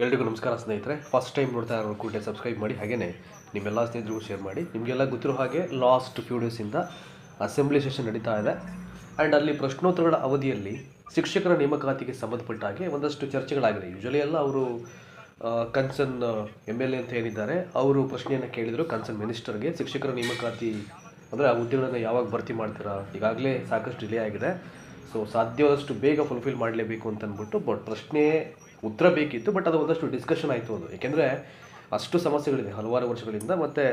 ಎಲ್ರಿಗೂ ನಮಸ್ಕಾರ ಸ್ನೇಹಿತರೆ. ಫಸ್ಟ್ ಟೈಮ್ ನೋಡ್ತಾ ಇರೋ ಕೂಡಲೇ ಸಬ್ಸ್ಕ್ರೈಬ್ ಮಾಡಿ, ಹಾಗೆಯೇ ನಿಮ್ಮೆಲ್ಲ ಸ್ನೇಹಿತರಿಗೂ ಶೇರ್ ಮಾಡಿ. ನಿಮಗೆಲ್ಲ ಗೊತ್ತಿರೋ ಹಾಗೆ ಲಾಸ್ಟ್ ಫ್ಯೂ ಡೇಸಿಂದ ಅಸೆಂಬ್ಲಿ ಸೆಷನ್ ನಡೀತಾ ಇದೆ. ಆ್ಯಂಡ್ ಅಲ್ಲಿ ಪ್ರಶ್ನೋತ್ತರಗಳ ಅವಧಿಯಲ್ಲಿ ಶಿಕ್ಷಕರ ನೇಮಕಾತಿಗೆ ಸಂಬಂಧಪಟ್ಟ ಹಾಗೆ ಒಂದಷ್ಟು ಚರ್ಚೆಗಳಾಗಿದೆ. ಯೂಶಲಿ ಎಲ್ಲ ಅವರು ಕನ್ಸರ್ನ್ MLA ಅಂತ ಏನಿದ್ದಾರೆ ಅವರು ಪ್ರಶ್ನೆಯನ್ನು ಕೇಳಿದರು ಕನ್ಸರ್ನ್ ಮಿನಿಸ್ಟರ್ಗೆ. ಶಿಕ್ಷಕರ ನೇಮಕಾತಿ ಅಂದರೆ ಆ ಹುದ್ದೆಗಳನ್ನು ಯಾವಾಗ ಭರ್ತಿ ಮಾಡ್ತೀರಾ, ಈಗಾಗಲೇ ಸಾಕಷ್ಟು ಡಿಲೇ ಆಗಿದೆ, ಸೊ ಸಾಧ್ಯವಾದಷ್ಟು ಬೇಗ ಫುಲ್ಫಿಲ್ ಮಾಡಲೇಬೇಕು ಅಂತ ಅಂದ್ಬಿಟ್ಟು ಪ್ರಶ್ನೆ ಉತ್ತರ ಬೇಕಿತ್ತು. ಬಟ್ ಅದು ಒಂದಷ್ಟು ಡಿಸ್ಕಷನ್ ಆಯಿತು. ಅದು ಏಕೆಂದರೆ ಅಷ್ಟು ಸಮಸ್ಯೆಗಳಿದೆ ಹಲವಾರು ವರ್ಷಗಳಿಂದ. ಮತ್ತು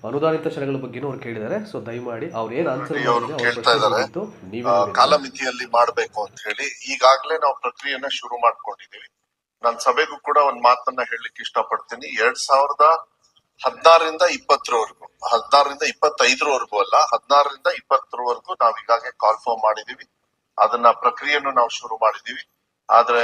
ಅನುದಾನಿತ ಶಾಲೆಗಳ ಬಗ್ಗೆನೂ ಅವ್ರು ಕೇಳಿದ್ದಾರೆ. ಸೊ ದಯಮಾಡಿ ಅವ್ರು ಏನು ಆನ್ಸರ್ ಕಾಲಮಿತಿಯಲ್ಲಿ ಮಾಡಬೇಕು ಅಂತ ಹೇಳಿ ಈಗಾಗಲೇ ನಾವು ಪ್ರಕ್ರಿಯೆನ ಶುರು ಮಾಡ್ಕೊಂಡಿದೀವಿ. ನಾನು ಸಭೆಗೂ ಕೂಡ ಒಂದ್ ಮಾತನ್ನ ಹೇಳಲಿಕ್ಕೆ ಇಷ್ಟಪಡ್ತೀನಿ. 2016ರಿಂದ 20ರವರೆಗೂ, 16ರಿಂದ 25ರವರೆಗೂ ಅಲ್ಲ, 16ರಿಂದ 20ರವರೆಗೂ ನಾವ್ ಈಗಾಗಲೇ ಕಾಲ್ ಫಾರ್ಮ್ ಮಾಡಿದೀವಿ. ಅದನ್ನ ಪ್ರಕ್ರಿಯೆಯನ್ನು ನಾವು ಶುರು ಮಾಡಿದೀವಿ. ಆದ್ರೆ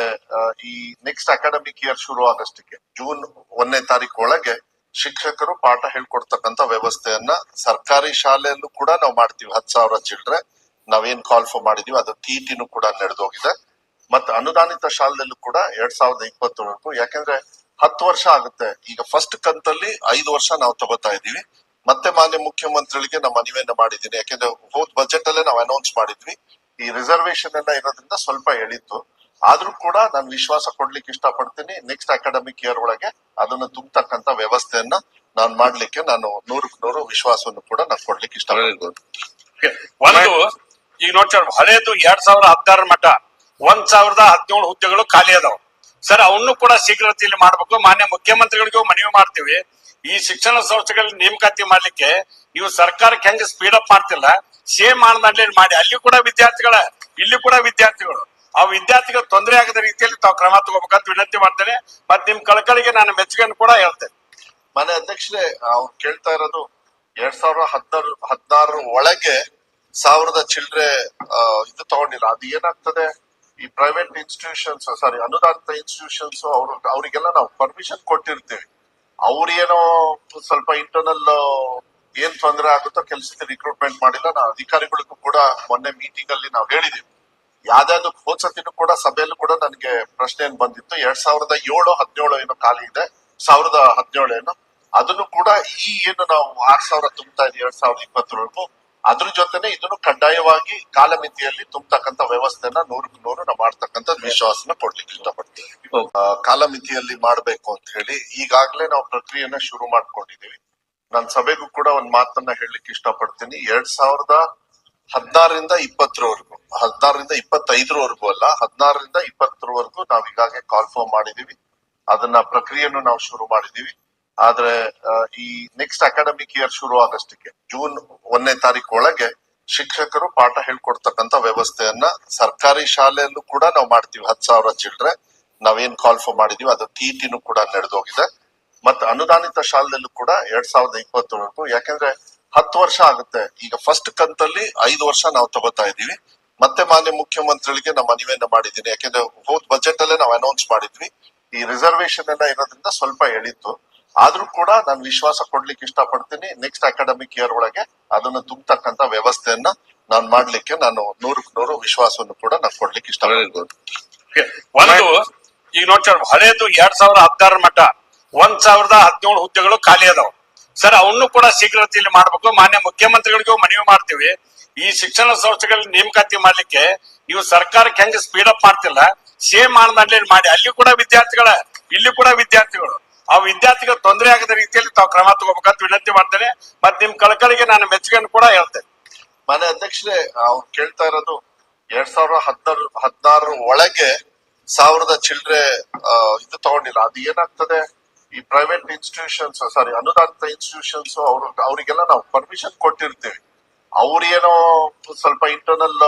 ಈ ನೆಕ್ಸ್ಟ್ ಅಕಾಡೆಮಿಕ್ ಇಯರ್ ಶುರು ಆಗಷ್ಟಕ್ಕೆ ಜೂನ್ 1ನೇ ತಾರೀಕು ಒಳಗೆ ಶಿಕ್ಷಕರು ಪಾಠ ಹೇಳ್ಕೊಡ್ತಕ್ಕಂತ ವ್ಯವಸ್ಥೆಯನ್ನ ಸರ್ಕಾರಿ ಶಾಲೆಯಲ್ಲೂ ಕೂಡ ನಾವು ಮಾಡ್ತೀವಿ. 10,000 ಚಿಲ್ಡ್ರೆ ನಾವೇನ್ ಕಾಲ್ ಫಾರ್ ಮಾಡಿದೀವಿ ಅದು TETನೂ ಕೂಡ ನಡೆದೋಗಿದೆ. ಮತ್ತೆ ಅನುದಾನಿತ ಶಾಲೆಯಲ್ಲೂ ಕೂಡ 2020ವರೆಗೂ, ಯಾಕೆಂದ್ರೆ 10 ವರ್ಷ ಆಗುತ್ತೆ. ಈಗ ಫಸ್ಟ್ ಕಂತಲ್ಲಿ 5 ವರ್ಷ ನಾವು ತಗೋತಾ ಇದೀವಿ. ಮತ್ತೆ ಮಾನ್ಯ ಮುಖ್ಯಮಂತ್ರಿಗಳಿಗೆ ನಾವು ಮನವಿಯನ್ನ ಮಾಡಿದ್ದೀನಿ. ಯಾಕೆಂದ್ರೆ ಹೋದ್ ಬಜೆಟ್ ಅಲ್ಲೇ ನಾವು ಅನೌನ್ಸ್ ಮಾಡಿದ್ವಿ. ಈ ರಿಸರ್ವೇಶನ್ ಎಲ್ಲ ಇರೋದ್ರಿಂದ ಸ್ವಲ್ಪ ಎಳಿತು. ಆದ್ರೂ ಕೂಡ ನಾನು ವಿಶ್ವಾಸ ಕೊಡ್ಲಿಕ್ಕೆ ಇಷ್ಟಪಡ್ತೀನಿ, ನೆಕ್ಸ್ಟ್ ಅಕಾಡೆಮಿಕ್ ಇಯರ್ ಒಳಗೆ ಅದನ್ನು ತುಂಬತಕ್ಕಂತ ವ್ಯವಸ್ಥೆಯನ್ನ ನಾನು ಮಾಡ್ಲಿಕ್ಕೆ ನಾನು 100% ವಿಶ್ವಾಸವನ್ನು ಕೂಡ ನಾನು ಕೊಡ್ಲಿಕ್ಕೆ ಇಷ್ಟಪಡ್ತೀನಿ. ಒಂದು ಈಗ ನೋಡ್ತಾರೆ, ಹಳೇದು 2016 ಮಟ್ಟ 1017 ಹುದ್ದೆಗಳು ಖಾಲಿ ಅದಾವ ಸರ್. ಅವನ್ನೂ ಕೂಡ ಶೀಘ್ರತೆಯಲ್ಲಿ ಮಾಡ್ಬೇಕು. ಮಾನ್ಯ ಮುಖ್ಯಮಂತ್ರಿಗಳಿಗೂ ಮನವಿ ಮಾಡ್ತೀವಿ, ಈ ಶಿಕ್ಷಣ ಸಂಸ್ಥೆಗಳಲ್ಲಿ ನೇಮಕಾತಿ ಮಾಡ್ಲಿಕ್ಕೆ ಇವು ಸರ್ಕಾರಕ್ಕೆ ಹೆಂಗೆ ಸ್ಪೀಡ್ ಅಪ್ ಮಾಡ್ತಿಲ್ಲ, ಸೇಮ್ ಮಾನದಂಡದಲ್ಲಿ ಮಾಡಿ. ಅಲ್ಲಿ ಕೂಡ ವಿದ್ಯಾರ್ಥಿಗಳ, ಇಲ್ಲಿ ಕೂಡ ವಿದ್ಯಾರ್ಥಿಗಳು, ಆ ವಿದ್ಯಾರ್ಥಿಗಳು ತೊಂದರೆ ಆಗದ ರೀತಿಯಲ್ಲಿ ತಾವು ಕ್ರಮ ತಗೋಬೇಕಂತ ವಿನಂತಿ ಮಾಡ್ತೇನೆ. ಮತ್ತೆ ನಿಮ್ ಕಳಕಳಿಗೆ ನಾನು ಮೆಚ್ಚುಗೆಯನ್ನು ಕೂಡ ಹೇಳ್ತೇನೆ. ಮನೆ ಅಧ್ಯಕ್ಷರೇ, ಅವ್ರು ಕೇಳ್ತಾ ಇರೋದು 2016 ಒಳಗೆ 1000 ಚಿಲ್ಡ್ರೆ ಇದು ತಗೊಂಡಿಲ್ಲ. ಅದು ಏನಾಗ್ತದೆ, ಈ ಪ್ರೈವೇಟ್ ಇನ್ಸ್ಟಿಟ್ಯೂಷನ್ಸ್, ಸಾರಿ ಅನುದಾನಿತ ಇನ್ಸ್ಟಿಟ್ಯೂಷನ್ಸ್ ಅವರಿಗೆಲ್ಲ ನಾವು ಪರ್ಮಿಷನ್ ಕೊಟ್ಟಿರ್ತೀವಿ. ಅವ್ರೇನೋ ಸ್ವಲ್ಪ ಇಂಟರ್ನಲ್ ಏನ್ ತೊಂದರೆ ಆಗುತ್ತೋ ಕೆಲಸಕ್ಕೆ ರಿಕ್ರೂಟ್ಮೆಂಟ್ ಮಾಡಿಲ್ಲ. ನಾವು ಅಧಿಕಾರಿಗಳಿಗೂ ಕೂಡ ಮೊನ್ನೆ ಮೀಟಿಂಗ್ ಅಲ್ಲಿ ನಾವು ಹೇಳಿದೀವಿ. ಯಾವ್ದಾದ್ರು ಹೋದ್ಸತಿನೂ ಕೂಡ ಸಭೆಯಲ್ಲೂ ಕೂಡ ನನಗೆ ಪ್ರಶ್ನೆ ಏನ್ ಬಂದಿತ್ತು, 2007-17 ಏನೋ ಖಾಲಿ ಇದೆ, 2017 ಏನೋ, ಅದನ್ನು ಕೂಡ ಈ ಏನು ನಾವು 6,000 ತುಂಬತಾ ಇದೀವಿ 2020ವರೆಗೂ, ಅದ್ರ ಜೊತೆನೆ ಇದನ್ನು ಕಡ್ಡಾಯವಾಗಿ ಕಾಲಮಿತಿಯಲ್ಲಿ ತುಂಬತಕ್ಕಂತ ವ್ಯವಸ್ಥೆನ 100% ನಾವು ಮಾಡ್ತಕ್ಕಂತ ವಿಶ್ವಾಸನ ಕೊಡ್ಲಿಕ್ಕೆ ಇಷ್ಟಪಡ್ತೀವಿ. ಕಾಲಮಿತಿಯಲ್ಲಿ ಮಾಡ್ಬೇಕು ಅಂತ ಹೇಳಿ ಈಗಾಗಲೇ ನಾವು ಪ್ರಕ್ರಿಯೆನ ಶುರು ಮಾಡ್ಕೊಂಡಿದೀವಿ. ನಾನು ಸಭೆಗೂ ಕೂಡ ಒಂದ್ ಮಾತನ್ನ ಹೇಳಲಿಕ್ಕೆ ಇಷ್ಟಪಡ್ತೀನಿ. 2016ರಿಂದ 20ರವರೆಗೂ, 16ರಿಂದ 25ರವರೆಗೂ ಅಲ್ಲ, 16ರಿಂದ 20ರವರೆಗೂ ನಾವ್ ಈಗಾಗಲೇ ಕಾಲ್ ಫಾರ್ಮ್ ಮಾಡಿದೀವಿ. ಅದನ್ನ ಪ್ರಕ್ರಿಯೆಯನ್ನು ನಾವು ಶುರು ಮಾಡಿದೀವಿ. ಆದ್ರೆ ಈ ನೆಕ್ಸ್ಟ್ ಅಕಾಡೆಮಿಕ್ ಇಯರ್ ಶುರು ಆಗಷ್ಟಕ್ಕೆ ಜೂನ್ 1ನೇ ತಾರೀಕು ಒಳಗೆ ಶಿಕ್ಷಕರು ಪಾಠ ಹೇಳ್ಕೊಡ್ತಕ್ಕಂತ ವ್ಯವಸ್ಥೆಯನ್ನ ಸರ್ಕಾರಿ ಶಾಲೆಯಲ್ಲೂ ಕೂಡ ನಾವು ಮಾಡ್ತೀವಿ. 10,000 ಚಿಲ್ಡ್ರೆ ನಾವೇನ್ ಕಾಲ್ ಫಾರ್ ಮಾಡಿದೀವಿ ಅದು TETನೂ ಕೂಡ ನಡೆದೋಗಿದೆ. ಮತ್ತೆ ಅನುದಾನಿತ ಶಾಲೆಯಲ್ಲೂ ಕೂಡ 2020ವರೆಗೂ, ಯಾಕೆಂದ್ರೆ 10 ವರ್ಷ ಆಗುತ್ತೆ. ಈಗ ಫಸ್ಟ್ ಕಂತಲ್ಲಿ 5 ವರ್ಷ ನಾವು ತಗೋತಾ ಇದೀವಿ. ಮತ್ತೆ ಮಾನ್ಯ ಮುಖ್ಯಮಂತ್ರಿಗಳಿಗೆ ನಾವು ಮನವಿಯನ್ನ ಮಾಡಿದ್ದೀನಿ. ಯಾಕೆಂದ್ರೆ ಹೋದ್ ಬಜೆಟ್ ಅಲ್ಲೇ ನಾವು ಅನೌನ್ಸ್ ಮಾಡಿದ್ವಿ. ಈ ರಿಸರ್ವೇಶನ್ ಎಲ್ಲ ಇರೋದ್ರಿಂದ ಸ್ವಲ್ಪ ಎಳಿತು. ಆದ್ರೂ ಕೂಡ ನಾನು ವಿಶ್ವಾಸ ಕೊಡ್ಲಿಕ್ಕೆ ಇಷ್ಟಪಡ್ತೀನಿ, ನೆಕ್ಸ್ಟ್ ಅಕಾಡೆಮಿಕ್ ಇಯರ್ ಒಳಗೆ ಅದನ್ನು ತುಂಬತಕ್ಕಂತ ವ್ಯವಸ್ಥೆಯನ್ನ ನಾನು ಮಾಡ್ಲಿಕ್ಕೆ ನಾನು 100% ವಿಶ್ವಾಸವನ್ನು ಕೂಡ ನಾನು ಕೊಡ್ಲಿಕ್ಕೆ ಇಷ್ಟಪಡ್ತೀನಿ. ಒಂದು ಈಗ ನೋಡ್ತಾರೆ, ಹಳೇದು 2016 ಮಟ್ಟ 1017 ಹುದ್ದೆಗಳು ಖಾಲಿ ಅದಾವ ಸರ್. ಅವನ್ನೂ ಕೂಡ ಶೀಘ್ರತೆಯಲ್ಲಿ ಮಾಡ್ಬೇಕು. ಮಾನ್ಯ ಮುಖ್ಯಮಂತ್ರಿಗಳಿಗೂ ಮನವಿ ಮಾಡ್ತೀವಿ, ಈ ಶಿಕ್ಷಣ ಸಂಸ್ಥೆಗಳಲ್ಲಿ ನೇಮಕಾತಿ ಮಾಡ್ಲಿಕ್ಕೆ ಇವು ಸರ್ಕಾರಕ್ಕೆ ಹೆಂಗೆ ಸ್ಪೀಡ್ ಅಪ್ ಮಾಡ್ತಿಲ್ಲ, ಸೇಮ್ ಮಾನದಂಡದಲ್ಲಿ ಮಾಡಿ. ಅಲ್ಲಿ ಕೂಡ ವಿದ್ಯಾರ್ಥಿಗಳ, ಇಲ್ಲಿ ಕೂಡ ವಿದ್ಯಾರ್ಥಿಗಳು, ಆ ವಿದ್ಯಾರ್ಥಿಗಳು ತೊಂದರೆ ಆಗದ ರೀತಿಯಲ್ಲಿ ತಾವು ಕ್ರಮ ತಗೋಬೇಕಂತ ವಿನಂತಿ ಮಾಡ್ತೇನೆ. ಮತ್ತೆ ನಿಮ್ ಕಳಕಳಿಗೆ ನಾನು ಮೆಚ್ಚುಗೆಯನ್ನು ಕೂಡ ಹೇಳ್ತೇನೆ. ಮನೆ ಅಧ್ಯಕ್ಷರೇ, ಅವ್ರು ಕೇಳ್ತಾ ಇರೋದು 2016 ಒಳಗೆ 1000 ಚಿಲ್ಡ್ರೆ ಇದು ತಗೊಂಡಿಲ್ಲ. ಅದು ಏನಾಗ್ತದೆ, ಈ ಪ್ರೈವೇಟ್ ಇನ್ಸ್ಟಿಟ್ಯೂಷನ್ಸ್, ಸಾರಿ ಅನುದಾನಿತ ಇನ್ಸ್ಟಿಟ್ಯೂಷನ್ಸ್ ಅವರಿಗೆಲ್ಲ ನಾವು ಪರ್ಮಿಷನ್ ಕೊಟ್ಟಿರ್ತೀವಿ. ಅವ್ರೇನೋ ಸ್ವಲ್ಪ ಇಂಟರ್ನಲ್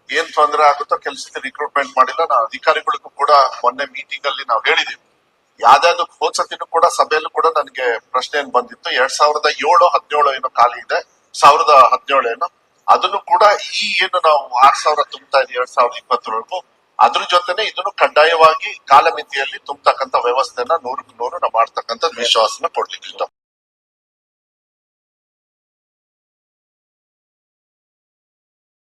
ಏನ್ ತೊಂದರೆ ಆಗುತ್ತೋ ಕೆಲಸಕ್ಕೆ ರಿಕ್ರೂಟ್ಮೆಂಟ್ ಮಾಡಿಲ್ಲ. ನಾವು ಅಧಿಕಾರಿಗಳಿಗೂ ಕೂಡ ಮೊನ್ನೆ ಮೀಟಿಂಗ್ ಅಲ್ಲಿ ನಾವು ಹೇಳಿದೀವಿ. ಯಾವ್ದಾದ್ರು ಹೋದ್ಸತಿನೂ ಕೂಡ ಸಭೆಯಲ್ಲೂ ಕೂಡ ನನಗೆ ಪ್ರಶ್ನೆ ಏನ್ ಬಂದಿತ್ತು, 2007-17 ಏನೋ ಖಾಲಿ ಇದೆ, 2017 ಏನೋ, ಅದನ್ನು ಕೂಡ ಈ ಏನು ನಾವು 6,000 ತುಂಬತಾ ಇದೀವಿ 2020ವರೆಗೂ, ಅದ್ರ ಜೊತೆನೆ ಇದನ್ನು ಕಡ್ಡಾಯವಾಗಿ ಕಾಲಮಿತಿಯಲ್ಲಿ ತುಂಬತಕ್ಕಂತ ವ್ಯವಸ್ಥೆನ 100% ನಾವು ಮಾಡ್ತಕ್ಕಂತ ವಿಶ್ವಾಸನ ಕೊಡ್ಲಿಕ್ಕೆ ಇಷ್ಟ.